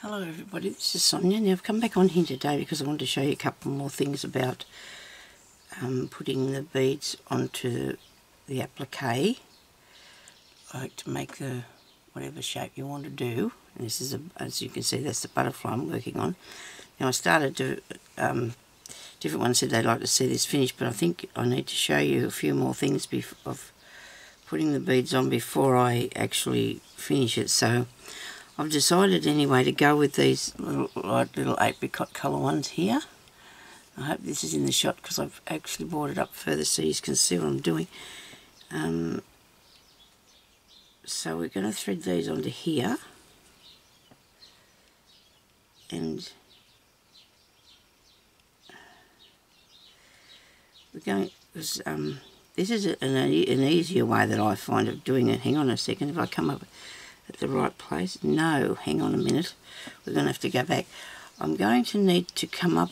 Hello everybody, this is Sonia. Now I've come back on here today because I wanted to show you a couple more things about putting the beads onto the applique. I like to make the whatever shape you want to do. And this is, as you can see, that's the butterfly I'm working on. Now I started to, different ones said they'd like to see this finished, but I think I need to show you a few more things of putting the beads on before I actually finish it. So I've decided anyway to go with these little apricot colour ones here. I hope this is in the shot because I've actually brought it up further so you can see what I'm doing. So we're going to thread these onto here, and we're going, because this is an easier way that I find of doing it. Hang on a second, if I come up at the right place. No, hang on a minute, we're going to have to go back. I'm going to need to come up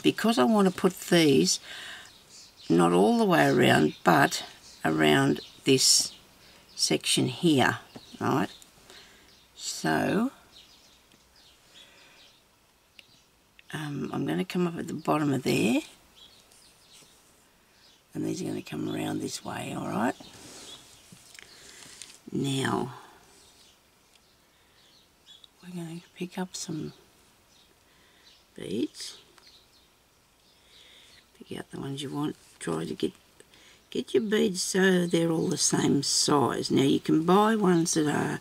because I want to put these not all the way around but around this section here, right? So I'm going to come up at the bottom of there, and these are going to come around this way, alright? Now we're going to pick up some beads, pick out the ones you want, try to get your beads so they're all the same size. Now you can buy ones that are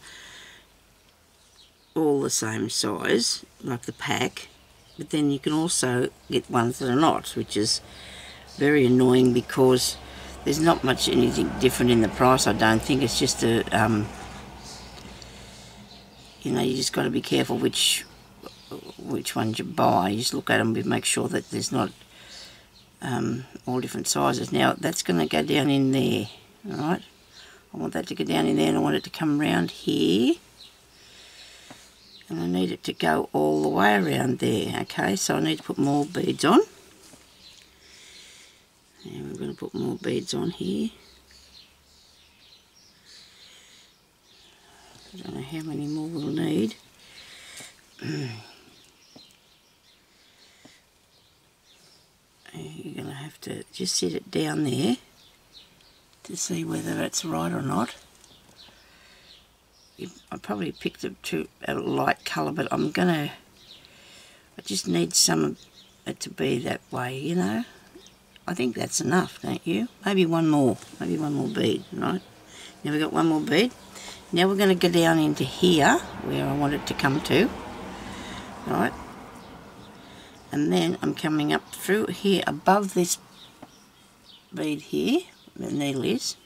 all the same size, like the pack, but then you can also get ones that are not, which is very annoying because there's not much anything different in the price. I don't think it's just a you know, you just got to be careful which ones you buy. You just look at them and make sure that there's not all different sizes. Now that's going to go down in there, alright? I want that to go down in there, and I want it to come around here, and I need it to go all the way around there. Okay, so I need to put more beads on, and we're going to put more beads on here. I don't know how many more we'll need. You're going to have to just set it down there to see whether it's right or not. I probably picked it to a light colour, but I just need some of it to be that way, you know. I think that's enough, don't you? Maybe one more bead, right? Now we've got one more bead. Now we're going to go down into here where I want it to come to, right? And then I'm coming up through here above this bead here, the needle is,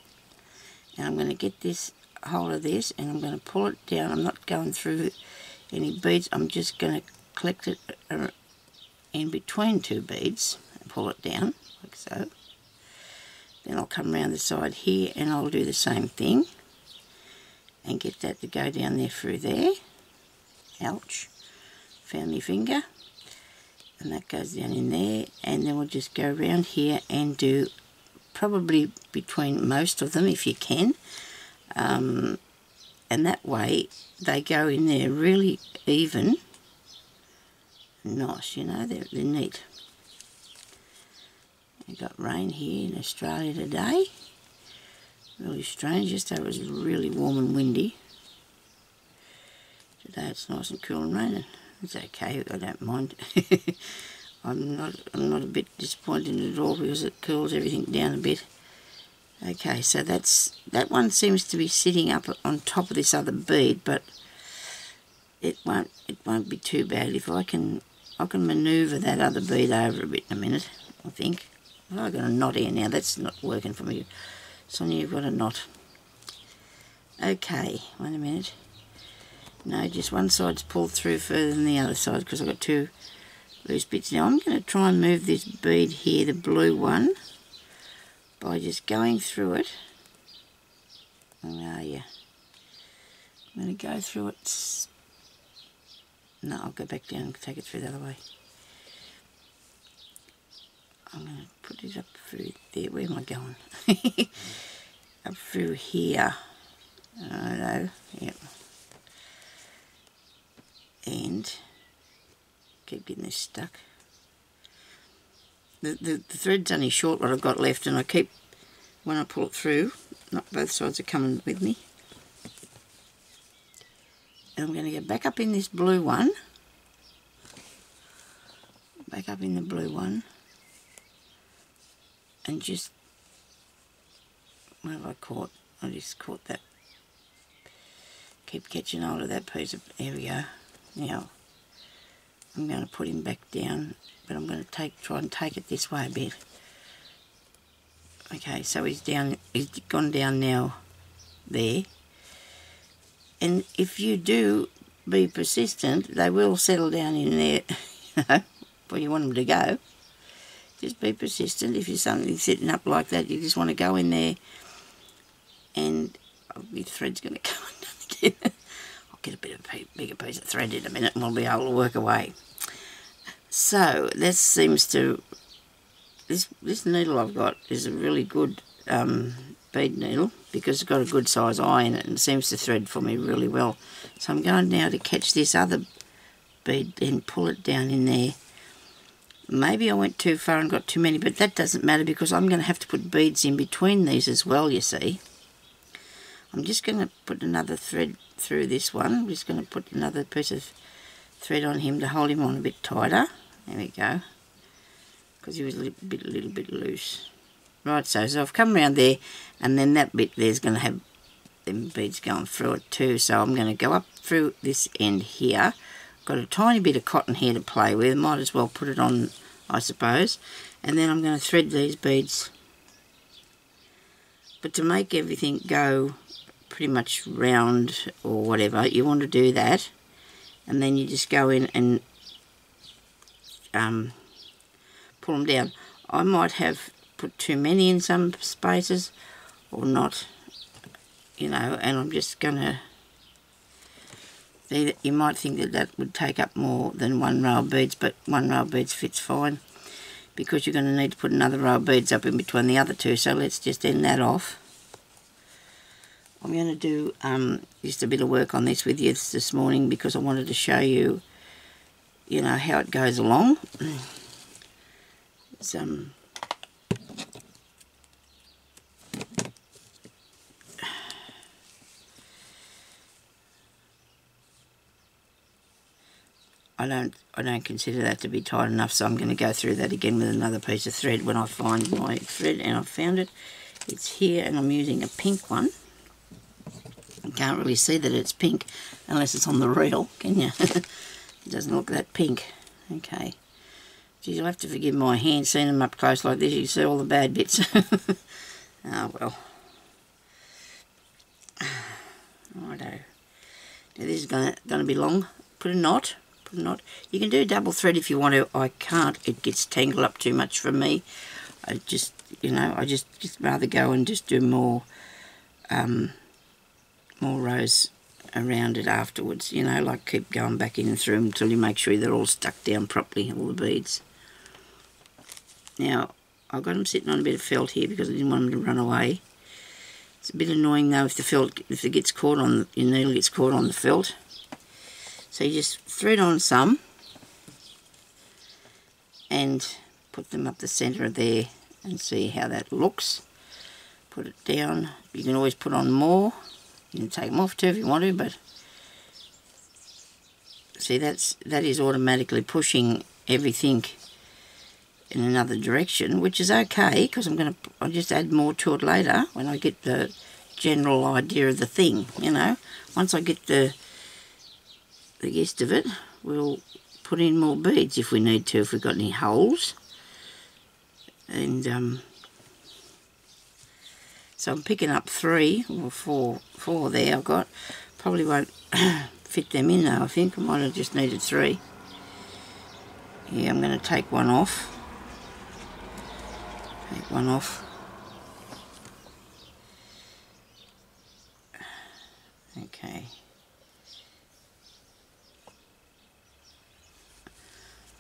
and I'm going to get this hold of this, and I'm going to pull it down. I'm not going through any beads, I'm just going to collect it in between two beads and pull it down like so. Then I'll come around the side here and I'll do the same thing and get that to go down there through there. Ouch, found my finger. And that goes down in there, and then we'll just go around here and do probably between most of them if you can, and that way they go in there really even. Nice, you know, they're neat. We've got rain here in Australia today. Really strange. Yesterday it was really warm and windy. Today it's nice and cool and raining. It's okay, I don't mind. I'm not a bit disappointed at all because it cools everything down a bit. Okay, so that one seems to be sitting up on top of this other bead, but it won't be too bad if I can manoeuvre that other bead over a bit in a minute, I think. Oh, I've got a knot here now, that's not working for me. Sonia, you've got a knot. Okay, wait a minute. No, just one side's pulled through further than the other side because I've got two loose bits. Now I'm going to try and move this bead here, the blue one, by just going through it. Where are you? I'm going to go through it. No, I'll go back down and take it through the other way. I'm going to put it up through there. Where am I going? Up through here. I don't know. Yep. and keep getting this stuck. The thread's only short what I've got left, and I keep, when I pull it through, not both sides are coming with me. And I'm going to go back up in this blue one, back up in the blue one, and just, what have I caught? I just caught that. Keep catching hold of that piece of, there we go. Now, I'm going to put him back down, but I'm going to try and take it this way a bit. Okay, so he's gone down now there. And if you do be persistent, they will settle down in there, you know, where you want them to go. Just be persistent. If you're something sitting up like that, you just want to go in there, and your thread's going to come undone again. I'll get a bit of a bigger piece of thread in a minute and we'll be able to work away. So, this seems to, this needle I've got is a really good bead needle, because it's got a good size eye in it and it seems to thread for me really well. So I'm going now to catch this other bead and pull it down in there. Maybe I went too far and got too many, but that doesn't matter because I'm going to have to put beads in between these as well, you see. I'm just going to put another thread through this one. I'm just going to put another piece of thread on him to hold him on a bit tighter. There we go. Because he was a little bit loose. Right, so I've come around there, and then that bit there's going to have them beads going through it too. So I'm going to go up through this end here. Got a tiny bit of cotton here to play with. Might as well put it on, I suppose. And then I'm going to thread these beads. But to make everything go pretty much round or whatever, you want to do that. And then you just go in and pull them down. I might have put too many in some spaces or not, you know, and I'm just going to, you might think that that would take up more than one row of beads, but one row of beads fits fine because you're going to need to put another row of beads up in between the other two, so let's just end that off. I'm going to do just a bit of work on this with you this morning because I wanted to show you, you know, how it goes along. It's, I don't consider that to be tight enough, so I'm going to go through that again with another piece of thread when I find my thread, and I've found it. It's here, and I'm using a pink one. You can't really see that it's pink unless it's on the reel, can you? It doesn't look that pink. Okay. Geez, you'll have to forgive my hands seeing them up close like this. You see all the bad bits. Oh, well. Righto. Now this is going to be long. Put a knot. Put a knot. You can do double thread if you want to. I can't. It gets tangled up too much for me. I just, you know, I just rather go and just do more rows around it afterwards, you know, like keep going back in and through them until you make sure they're all stuck down properly, all the beads. Now, I've got them sitting on a bit of felt here because I didn't want them to run away. It's a bit annoying though if it gets caught on, your needle gets caught on the felt. So you just thread on some and put them up the centre of there and see how that looks. Put it down. You can always put on more. You can take them off too if you want to, but see that is automatically pushing everything in another direction, which is okay because I'll just add more to it later when I get the general idea of the thing, you know. Once I get the gist of it, we'll put in more beads if we need to, if we've got any holes. And so I'm picking up 3 or 4 there I've got. Probably won't fit them in though, I think. I might have just needed 3. Yeah, I'm going to take one off. Take one off. Okay.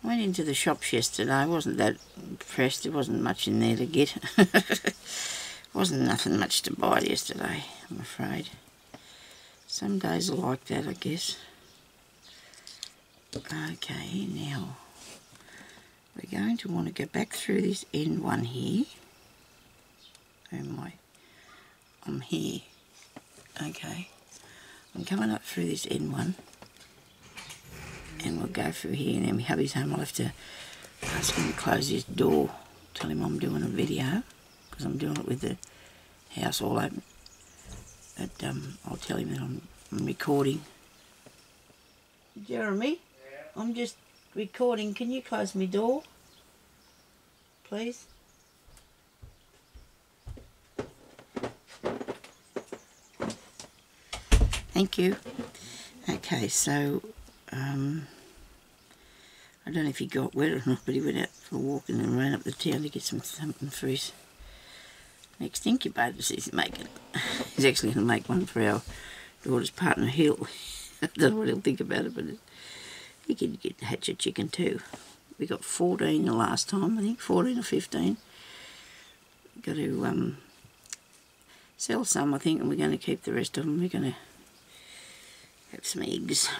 I went into the shops yesterday. I wasn't that impressed. There wasn't much in there to get. Wasn't nothing much to buy yesterday, I'm afraid. Some days are like that, I guess. Okay, now we're going to want to go back through this end one here. Where am I? I'm here. Okay, I'm coming up through this end one, and we'll go through here, and then my hubby's home. I'll have to ask him to close his door, tell him I'm doing a video, because I'm doing it with the house all open. But I'll tell him that I'm recording. Jeremy, yeah. I'm just recording. Can you close my door, please? Thank you. Okay, so I don't know if he got wet or not, but he went out for a walk and then ran up the town to get something for his next incubator he's making. He's actually going to make one for our daughter's partner, Hill. I don't know what he'll think about it, but he could hatch a chicken too. We got 14 the last time, I think, 14 or 15. Got to sell some, I think, and we're going to keep the rest of them. We're going to have some eggs.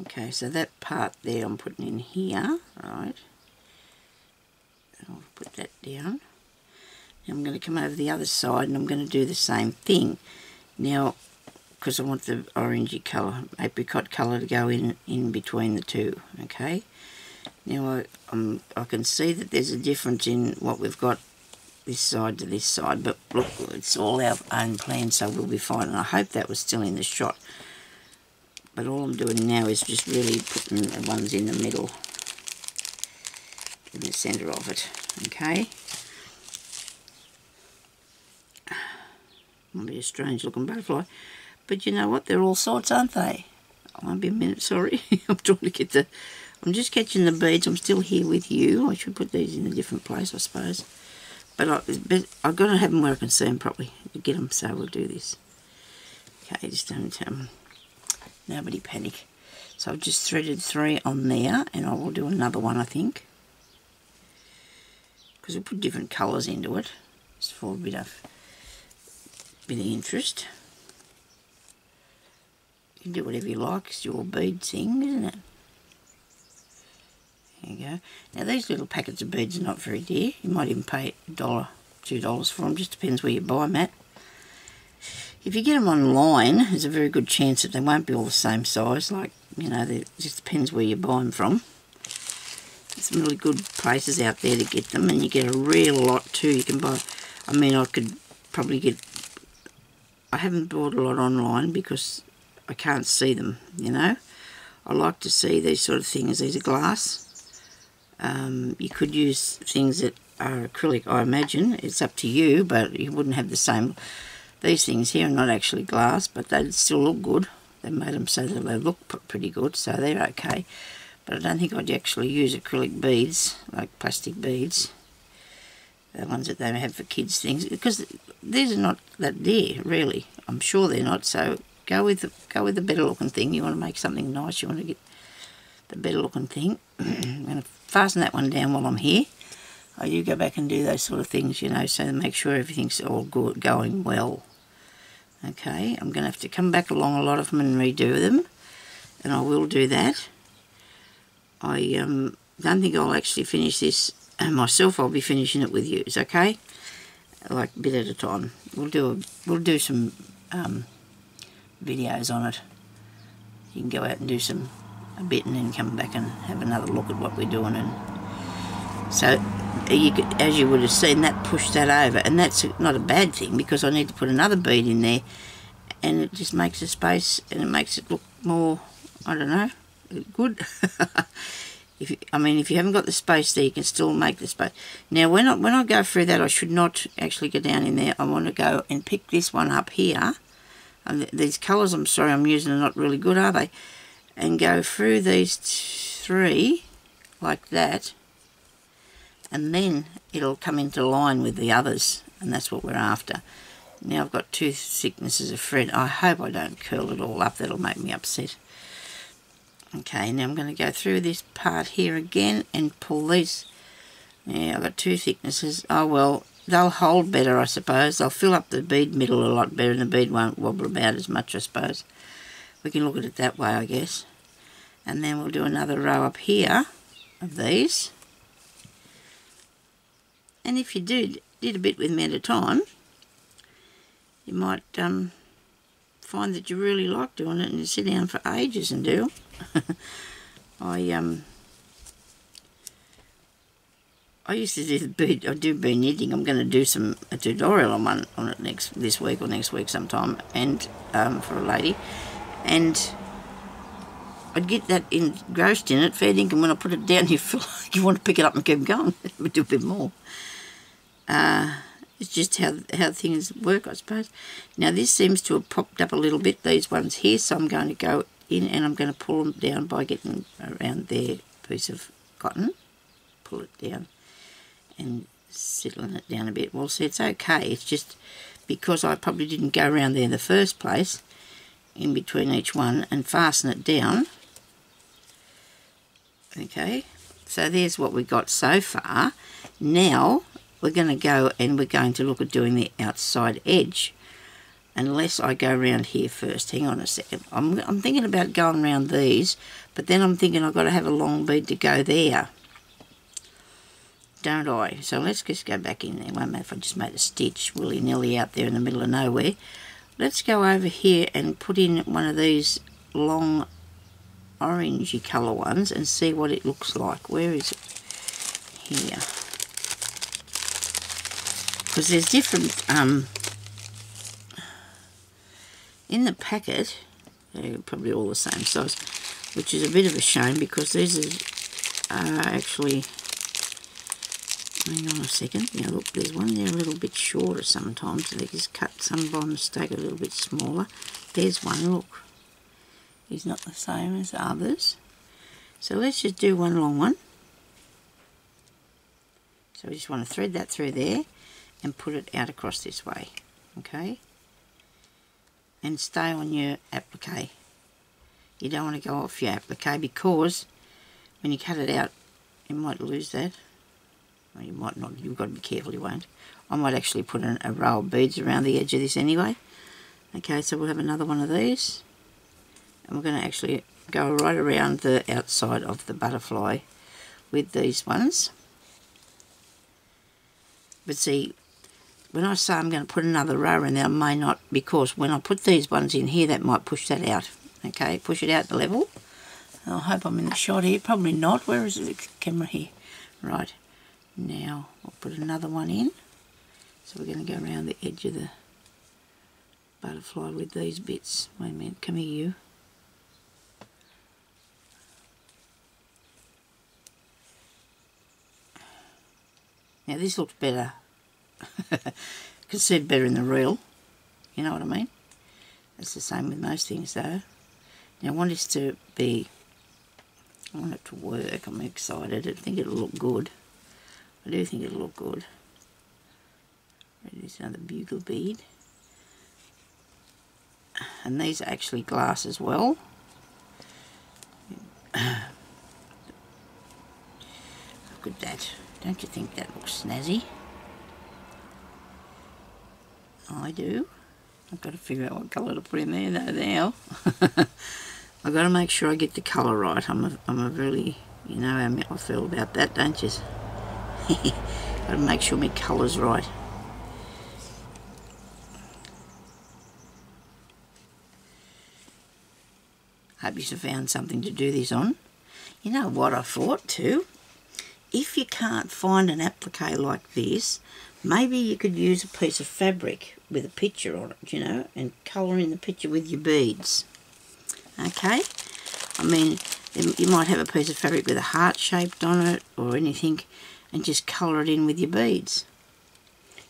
Okay, so that part there I'm putting in here, right? I'll put that down. Now I'm going to come over the other side and I'm going to do the same thing. Now, because I want the orangey colour, apricot colour to go in between the two, okay? Now I can see that there's a difference in what we've got this side to this side, but look, it's all our own plan, so we'll be fine. And I hope that was still in the shot. But all I'm doing now is just really putting the ones in the middle, in the centre of it, okay? Might be a strange looking butterfly, but you know what, they're all sorts, aren't they? I won't be a minute, sorry. I'm trying to get I'm just catching the beads. I'm still here with you. I should put these in a different place, I suppose. But I've got to have them where I can see them properly to get them, so we'll do this. Okay, just don't, nobody panic. So I've just threaded 3 on there, and I will do another one, I think. Because we'll put different colours into it, just for a bit of interest. You can do whatever you like, it's your bead thing, isn't it? There you go. Now these little packets of beads are not very dear. You might even pay $1, $2 for them, just depends where you buy them at. If you get them online, there's a very good chance that they won't be all the same size, like, you know, it just depends where you buy them from. There's some really good places out there to get them, and you get a real lot too. You can buy, I mean, I could probably get, I haven't bought a lot online because I can't see them, you know. I like to see these sort of things. These are glass. You could use things that are acrylic, I imagine. It's up to you, but you wouldn't have the same. These things here are not actually glass, but they still look good. They made them so that they look pretty good, so they're okay. But I don't think I'd actually use acrylic beads, like plastic beads. The ones that they have for kids' things, because these are not that dear, really. I'm sure they're not, so go with the better looking thing. You want to make something nice, you want to get the better looking thing. I'm going to fasten that one down while I'm here. I do go back and do those sort of things, you know, so to make sure everything's all good, going well. Okay, I'm going to have to come back along a lot of them and redo them, and I will do that. I don't think I'll actually finish this myself. I'll be finishing it with you. It's okay, like a bit at a time. We'll do some videos on it. You can go out and do a bit and then come back and have another look at what we're doing. And so you could, as you would have seen, that pushed that over, and that's not a bad thing because I need to put another bead in there, and it just makes a space and it makes it look more, I don't know, good. I mean, if you haven't got the space there, you can still make the space. Now, when I go through that, I should not actually go down in there. I want to go and pick this one up here. And these colours, I'm sorry, I'm using are not really good, are they? And go through these 3 like that, and then it'll come into line with the others, and that's what we're after. Now I've got 2 thicknesses of thread. I hope I don't curl it all up. That'll make me upset. Okay, now I'm going to go through this part here again and pull these. Yeah, I've got 2 thicknesses. Oh well, they'll hold better, I suppose. They'll fill up the bead middle a lot better, and the bead won't wobble about as much, I suppose. We can look at it that way, I guess. And then we'll do another row up here of these. And if you did a bit with me at a time, you might find that you really like doing it and you sit down for ages and do. I used to do the bead. I do bead knitting. I'm going to do a tutorial on it this week or next week sometime, and for a lady, and I'd get that engrossed in it, fair dinkum. When I put it down, you feel like you want to pick it up and keep going. We do a bit more. It's just how things work, I suppose. Now this seems to have popped up a little bit, these ones here, so I'm going to go in and I'm going to pull them down by getting around their piece of cotton. Pull it down and settling it down a bit. Well, see, it's okay. It's just because I probably didn't go around there in the first place, in between each one, and fasten it down. Okay, so there's what we got so far. Now we're going to go and we're going to look at doing the outside edge, unless I go around here first. Hang on a second. I'm thinking about going around these, but then I'm thinking I've got to have a long bead to go there, don't I? So let's just go back in there. Won't matter if I just made a stitch willy-nilly out there in the middle of nowhere. Let's go over here and put in one of these long orangey colour ones and see what it looks like. Where is it? Here. Because there's different, in the packet, they're probably all the same size, which is a bit of a shame because these are actually, hang on a second, now look, there's one there a little bit shorter sometimes, so they just cut some by mistake a little bit smaller. There's one, look, he's not the same as others. So let's just do one long one. So we just want to thread that through there and put it out across this way, okay? And stay on your applique. You don't want to go off your applique because when you cut it out, you might lose that. Well, you might not, you've got to be careful you won't. I might actually put a row of beads around the edge of this anyway. Okay, so we'll have another one of these. And we're going to actually go right around the outside of the butterfly with these ones. But see, when I say I'm going to put another row in there, I may not, because when I put these ones in here, that might push that out. Okay, push it out the level. I hope I'm in the shot here. Probably not. Where is the camera here? Right. Now, I'll put another one in. So we're going to go around the edge of the butterfly with these bits. Wait a minute. Come here, you. Now, this looks better. Can see it better in the reel, you know what I mean? It's the same with most things though. Now I want this to be, I want it to work. I'm excited. I think it'll look good. I do think it'll look good. There's another bugle bead. And these are actually glass as well. Look at that. Don't you think that looks snazzy? I do. I've got to figure out what colour to put in there though now. I've got to make sure I get the colour right. I'm a really, you know how I feel about that, don't you? Got to make sure my colour's right. Hope you have found something to do this on. You know what I thought too? If you can't find an applique like this, maybe you could use a piece of fabric with a picture on it, you know, and colour in the picture with your beads. Okay? I mean, you might have a piece of fabric with a heart shaped on it or anything and just colour it in with your beads.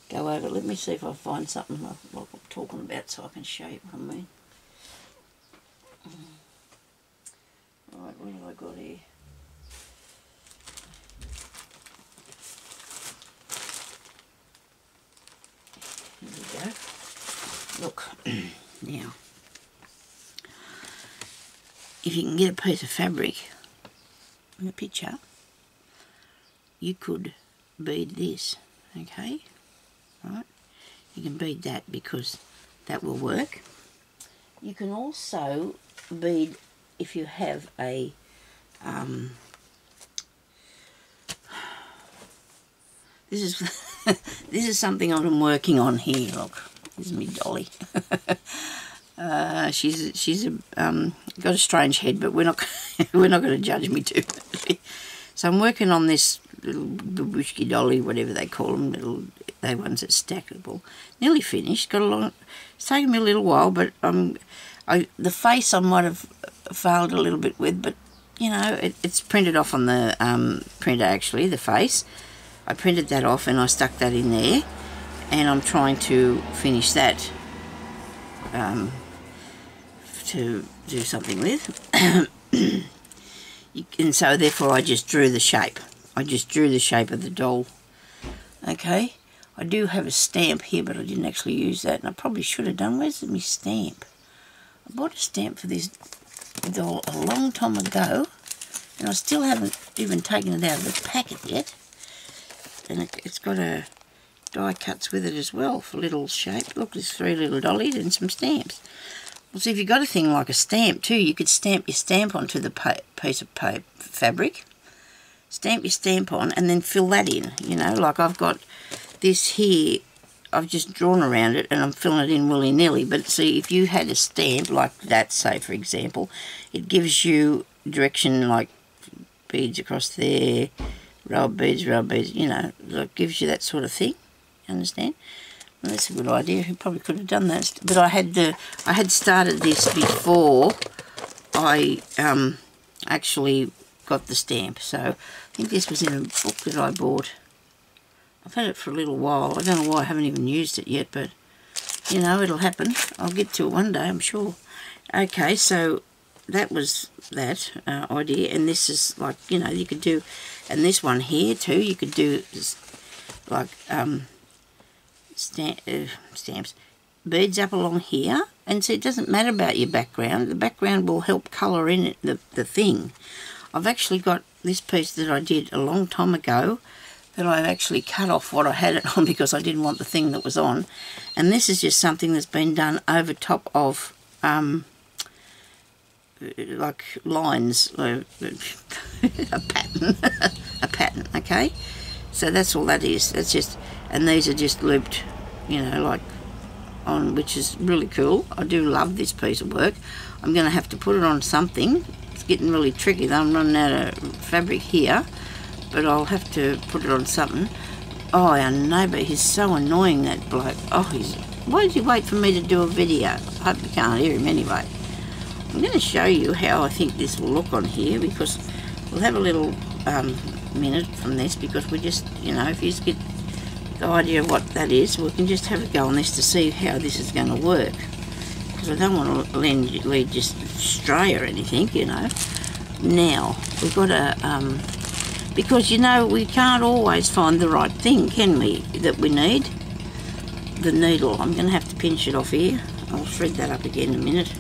Go over, let me see if I find something like I'm talking about so I can show you what I mean. Right, what have I got here? Here we go. Look, now, if you can get a piece of fabric in a picture, you could bead this, okay? Right? You can bead that because that will work. You can also bead, if you have a this is this is something I'm working on here. Look, this is me dolly. She's got a strange head, but we're not going to judge me too much. So I'm working on this little babushki dolly, whatever they call them, they ones that stackable. Nearly finished. It's taken me a little while, but the face I might have failed a little bit with, but you know, it's printed off on the printer actually, the face. I printed that off and I stuck that in there, and I'm trying to finish that to do something with. And so therefore I just drew the shape. I just drew the shape of the doll. Okay, I do have a stamp here, but I didn't actually use that, and I probably should have done. Where's my stamp? I bought a stamp for this doll a long time ago, and I still haven't even taken it out of the packet yet. And it's got a die cuts with it as well for little shape. Look, there's 3 little dollies and some stamps. Well, see, if you've got a thing like a stamp too, you could stamp your stamp onto the piece of fabric, stamp your stamp on, and then fill that in, you know, like I've got this here, I've just drawn around it and I'm filling it in willy-nilly. But see, if you had a stamp like that, say for example, it gives you direction, like beads across there, row of beads, you know, it gives you that sort of thing, you understand? Well, that's a good idea. You probably could have done that, but I had started this before I actually got the stamp. So I think this was in a book that I bought. I've had it for a little while. I don't know why I haven't even used it yet, but you know, it'll happen. I'll get to it one day, I'm sure. Okay, so that was that idea, and this is like, you know, you could do, and this one here too, you could do like stamps, beads up along here, and so it doesn't matter about your background. The background will help colour in it, the thing. I've actually got this piece that I did a long time ago that I've actually cut off what I had it on because I didn't want the thing that was on, and this is just something that's been done over top of like lines, a pattern, a pattern. Okay, so that's all that is. That's just, and these are just looped, you know, like on, which is really cool. I do love this piece of work. I'm going to have to put it on something. It's getting really tricky though. I'm running out of fabric here, but I'll have to put it on something. Oh, our neighbour, he's so annoying, that bloke. Oh, why did he wait for me to do a video? I hope you can't hear him anyway. I'm going to show you how I think this will look on here, because we'll have a little minute from this, because we just, you know, if you just get the idea of what that is, we can just have a go on this to see how this is going to work, because I don't want to lead just astray or anything, you know. Now, we've got to, because, you know, we can't always find the right thing, can we, that we need? The needle. I'm going to have to pinch it off here. I'll thread that up again in a minute.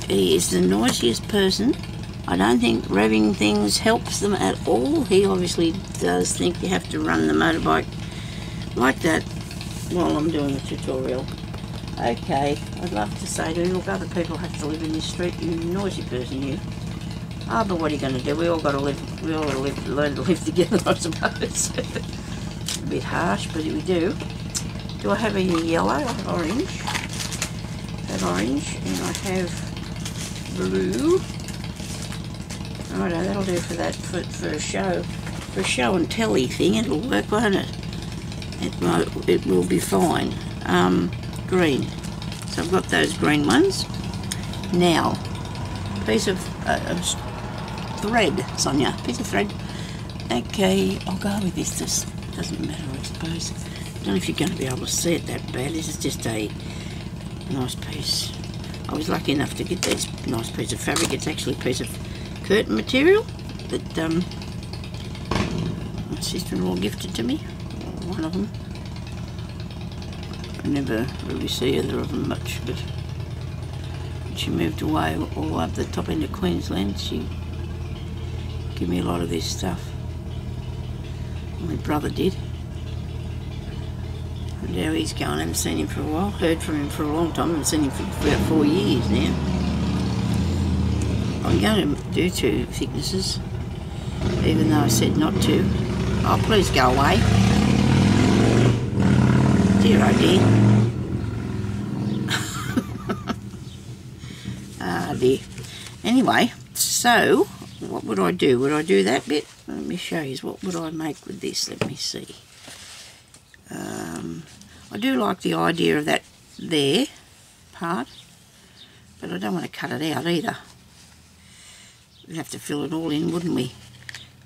He is the noisiest person. I don't think revving things helps them at all. He obviously does think you have to run the motorbike like that while I'm doing the tutorial. Okay, I'd love to say to you, look, other people have to live in this street, you noisy person, you. Ah, but what are you going to do? We all got to live. We all got to learn to live together, I suppose. A bit harsh, but we do. Do I have any yellow? I have orange. I have orange, and I have blue. Righto, that'll do for that, for a show and telly thing. It'll work, won't it? It will be fine. Green. So I've got those green ones. Now, piece of thread, Sonia. Piece of thread. Okay, I'll go with this. This doesn't matter, I suppose. I don't know if you're going to be able to see it that bad. This is just a nice piece. I was lucky enough to get this nice piece of fabric. It's actually a piece of curtain material that my sister-in-law gifted to me. One of them. I never really see either of them much, but when she moved away all the way up the top end of Queensland, she gave me a lot of this stuff. My brother did. wonder how he's going. I haven't seen him for a while. Heard from him for a long time. I haven't seen him for about 4 years now. I'm going to do 2 thicknesses, even though I said not to. Oh, please go away. Dear oh dear. Ah dear. Anyway, so what would I do? Would I do that bit? Let me show you. What would I make with this? Let me see. I do like the idea of that there part, but I don't want to cut it out either. We'd have to fill it all in, wouldn't we?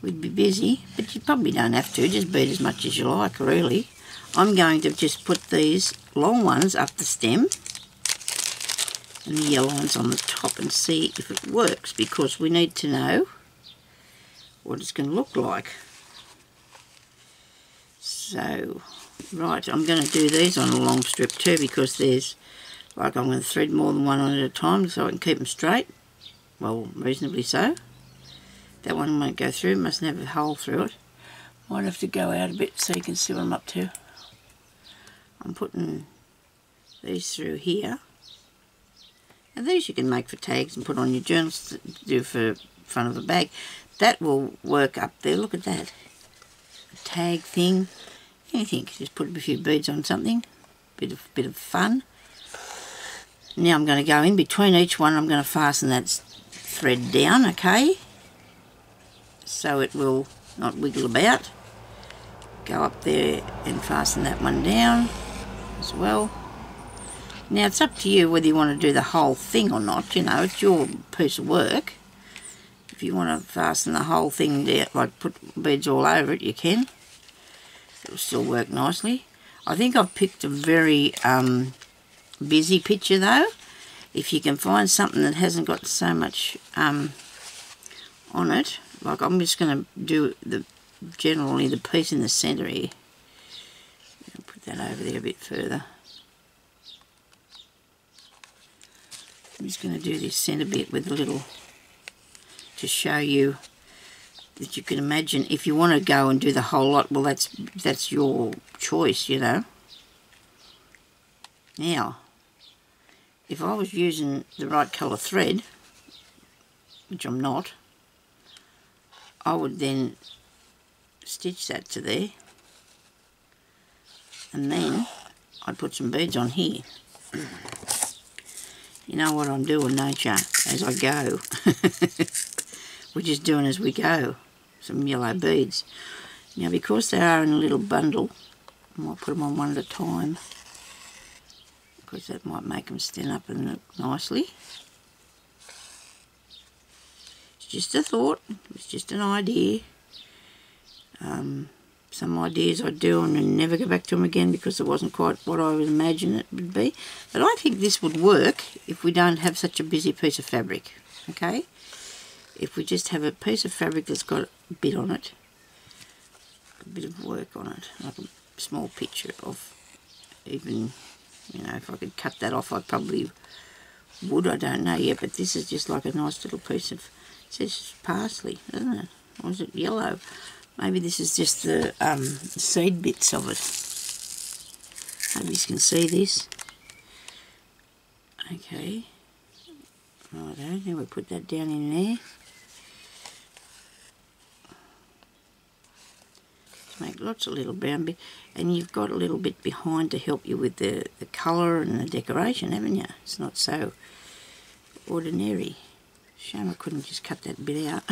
We'd be busy, but you probably don't have to. Just bead as much as you like, really. I'm going to just put these long ones up the stem and the yellow ones on the top and see if it works, because we need to know what it's going to look like. So, right, I'm going to do these on a long strip too, because there's, like, I'm going to thread more than one on at a time so I can keep them straight. Well, reasonably so. That one won't go through, mustn't have a hole through it. Might have to go out a bit so you can see what I'm up to. I'm putting these through here. And these you can make for tags and put on your journals to do for front of a bag. That will work up there. Look at that. A tag thing. Anything. Just put a few beads on something. Bit of fun. Now I'm going to go in between each one. I'm going to fasten that thread down, okay? So it will not wiggle about. Go up there and fasten that one down as well. Now it's up to you whether you want to do the whole thing or not. You know, it's your piece of work. If you want to fasten the whole thing down, like put beads all over it, you can. It'll still work nicely. I think I've picked a very busy picture though. If you can find something that hasn't got so much on it, like I'm just going to do generally the piece in the centre here. I'll put that over there a bit further. I'm just going to do this centre bit with a little, to show you that you can imagine if you want to go and do the whole lot, well that's your choice, you know. Now, if I was using the right colour thread, which I'm not, I would then stitch that to there, and then I'd put some beads on here. You know what I'm doing, don't you? As I go. We're just doing as we go. Some yellow beads. Now because they are in a little bundle, I might put them on one at a time, because that might make them stand up and look nicely. It's just a thought. It's just an idea. Some ideas I do and never go back to them again because it wasn't quite what I would imagine it would be. But I think this would work if we don't have such a busy piece of fabric, okay? If we just have a piece of fabric that's got a bit on it, a bit of work on it, like a small picture of, even, you know, if I could cut that off I probably would, I don't know yet, but this is just like a nice little piece of, it says parsley, doesn't it? Or is it yellow? Maybe this is just the seed bits of it. Maybe you can see this. Okay. Righto, now we put that down in there. Just make lots of little brown bits. And you've got a little bit behind to help you with the colour and the decoration, haven't you? It's not so ordinary. Shame I couldn't just cut that bit out.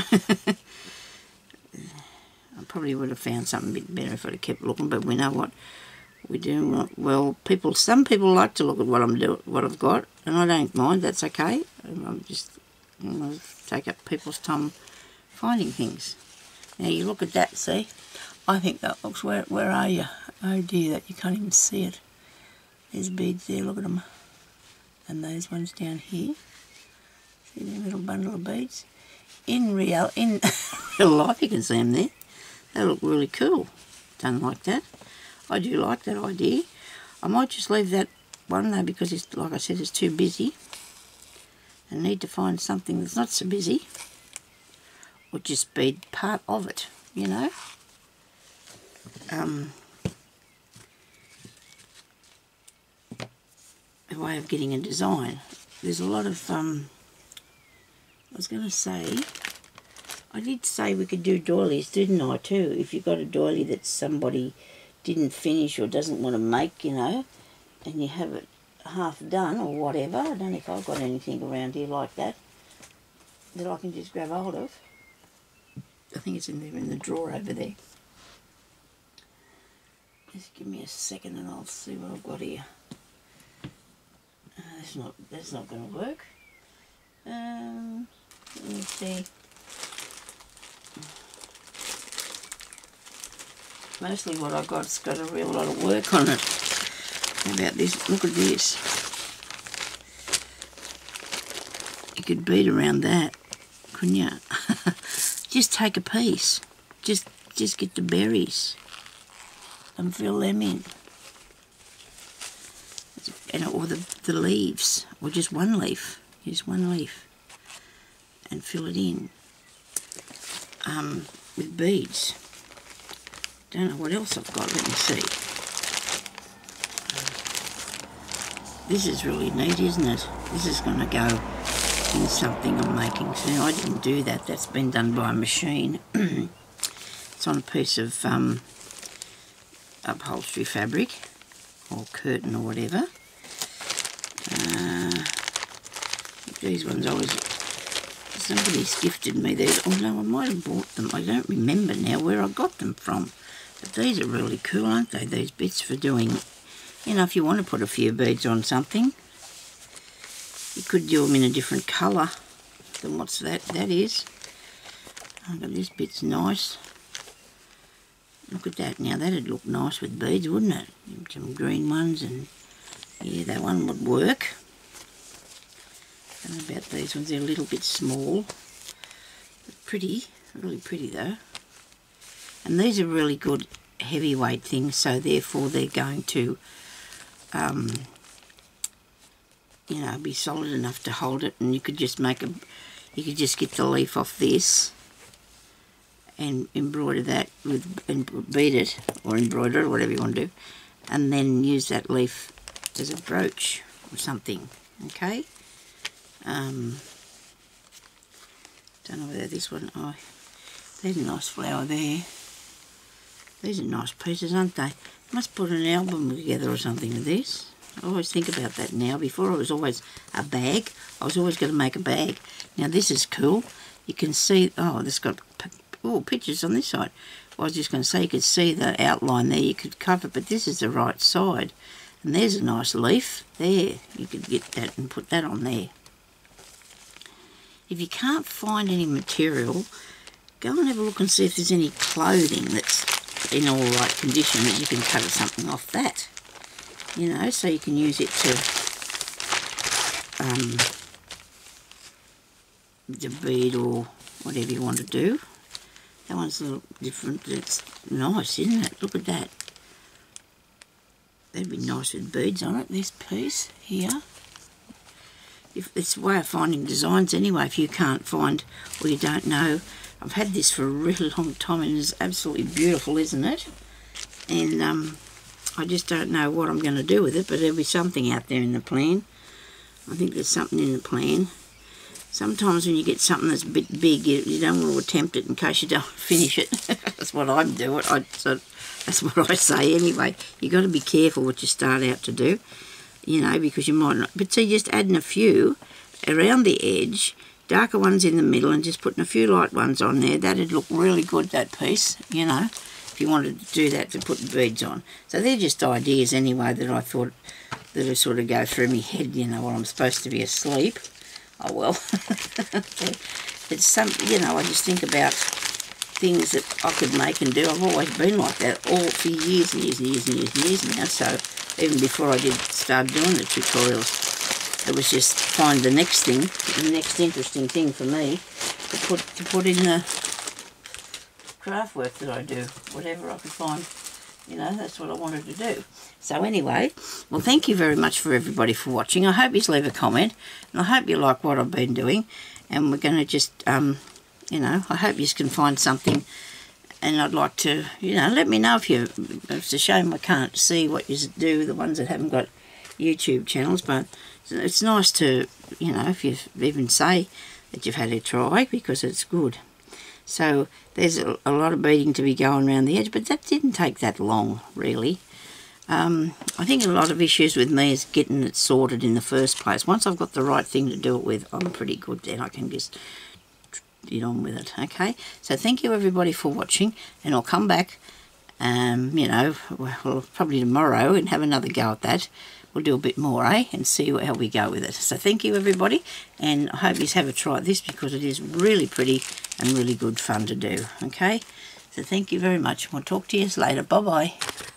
I probably would have found something a bit better if I'd have kept looking, but we know what we do. Well, some people like to look at what I'm doing, what I've got, and I don't mind. That's okay. I'm just, you know, take up people's time finding things. Now you look at that. See, I think that looks. Where are you? Oh dear, that you can't even see it. There's beads there. Look at them, and those ones down here. See the little bundle of beads. In real life, you can see them there. They look really cool, done like that. I do like that idea. I might just leave that one though, because it's, like I said, it's too busy. I need to find something that's not so busy, or just be part of it, you know. a way of getting a design. There's a lot of, I was going to say, I did say we could do doilies, didn't I, too? If you've got a doily that somebody didn't finish or doesn't want to make, you know, and you have it half done or whatever. I don't know if I've got anything around here like that I can just grab hold of. I think it's in there in the drawer over there. Just give me a second and I'll see what I've got here. That's not going to work. Let me see. Mostly what I've got's got a real lot of work on it. How about this? Look at this. You could bead around that, couldn't you? Just take a piece. Just get the berries and fill them in. And or the leaves, or just one leaf. Use one leaf and fill it in with beads. Don't know what else I've got. Let me see. This is really neat, isn't it? This is going to go in something I'm making soon. I didn't do that. That's been done by a machine. It's on a piece of upholstery fabric or curtain or whatever. These ones somebody's gifted me these. Oh no, I might have bought them. I don't remember now where I got them from. But these are really cool, aren't they? These bits for doing, you know, if you want to put a few beads on something, you could do them in a different colour than what's that is. Oh, but this bit's nice. Look at that. Now that'd look nice with beads, wouldn't it? Some green ones, and yeah, that one would work. I don't know about these ones. They're a little bit small. But pretty. Really pretty though. And these are really good heavyweight things, so therefore they're going to you know, be solid enough to hold it, and you could just make you could just get the leaf off this and embroider that with, and bead it or embroider it, whatever you want to do, and then use that leaf as a brooch or something. Okay. Don't know whether this one. Oh, there's a nice flower there. These are nice pieces, aren't they? Must put an album together or something with this. I always think about that now. Before it was always a bag. I was always going to make a bag. Now this is cool. You can see, oh, this got pictures on this side. I was just going to say you could see the outline there. You could cover, but this is the right side. And there's a nice leaf there. You could get that and put that on there. If you can't find any material, go and have a look and see if there's any clothing that's in all right condition that you can cut something off that. You know, so you can use it to bead or whatever you want to do. That one's a little different. It's nice, isn't it? Look at that. That'd be nice with beads on it, this piece here. It's a way of finding designs anyway, if you can't find or you don't know. I've had this for a really long time and it's absolutely beautiful, isn't it? And I just don't know what I'm going to do with it, but there'll be something out there in the plan. I think there's something in the plan. Sometimes when you get something that's a bit big, you don't want to attempt it in case you don't finish it. That's what I'm doing. That's what I say anyway. You've got to be careful what you start out to do, you know, because you might not. But see, just adding a few around the edge, darker ones in the middle, and just putting a few light ones on there, that'd look really good, that piece, you know, if you wanted to do that, to put beads on. So they're just ideas anyway that I thought that would sort of go through my head, you know, while I'm supposed to be asleep. Oh well. It's some, you know, I just think about things that I could make and do. I've always been like that all for years and years and years and years and years now. So even before I did start doing the tutorials, it was just find the next thing, the next interesting thing for me to put in the craft work that I do, whatever I could find. You know, that's what I wanted to do. So anyway, well, thank you very much for everybody for watching. I hope you leave a comment, and I hope you like what I've been doing. And we're going to just, you know, I hope you can find something. And I'd like to, you know, let me know if it's a shame I can't see what you do, the ones that haven't got YouTube channels, but it's nice to, you know, if you even say that you've had a try, because it's good. So there's a lot of beading to be going around the edge, but that didn't take that long, really. I think a lot of issues with me is getting it sorted in the first place. Once I've got the right thing to do it with, I'm pretty good then. I can just get on with it, okay? So thank you everybody for watching, and I'll come back, you know, well, probably tomorrow and have another go at that. We'll do a bit more, and see how we go with it. So thank you everybody, and I hope you have a try at this, because it is really pretty and really good fun to do, okay? So thank you very much. We'll talk to you later. Bye-bye.